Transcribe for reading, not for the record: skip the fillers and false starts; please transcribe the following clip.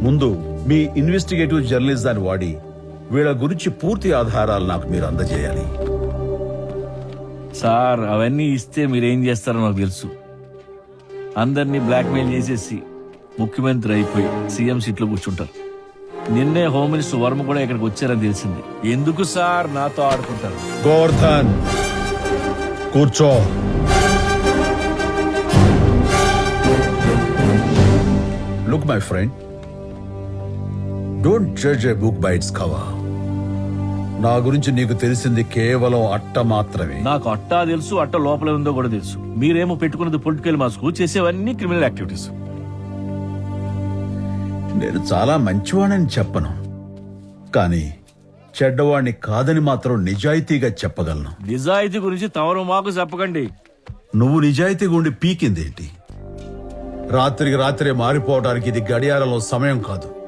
ముందు మీ ఇన్వెస్టిగేటివ్ జర్నలిజాన్ని వాడి వీళ్ళ గురించి పూర్తి ఆధారాలు నాకు మీరు అందజేయాలి. సార్ అవన్నీ ఇస్తే మీరేం చేస్తారో నాకు తెలుసు. అందరినీ బ్లాక్మెయిల్ చేసేసి ముఖ్యమంత్రి అయిపోయి సీఎం సీట్లో కూర్చుంటారు. నిన్నే హోమ్ మినిస్టర్ వర్మ కూడా ఇక్కడికి వచ్చారని తెలిసింది. ఎందుకు సార్ నాతో ఆడుకుంటారు? గోవర్ధన్, కూర్చో. Look my friend, don't judge a book by its cover. నా గురించి నీకు తెలిసింది కేవలం అట్ట మాత్రమే. నాకు అట్టా తెలుసు, అట్ట లోపల ఉందో కూడా తెలుసు. మీరేమో పెట్టుకున్నది పొలిటికల్ మాస్కు, చేసేవన్నీ క్రిమినల్ యాక్టివిటీస్. నేను చాలా మంచివాణని చెప్పను, కానీ చెడ్డవాణ్ణి కాదని మాత్రం నిజాయితీగా చెప్పగలను. నిజాయితీ గురించి తమరు మాకు చెప్పకండి. నువ్వు నిజాయితీగా ఉండి పీకిందేంటి? రాత్రికి రాత్రే మారిపోవడానికి ఇది గడియారంలో సమయం కాదు.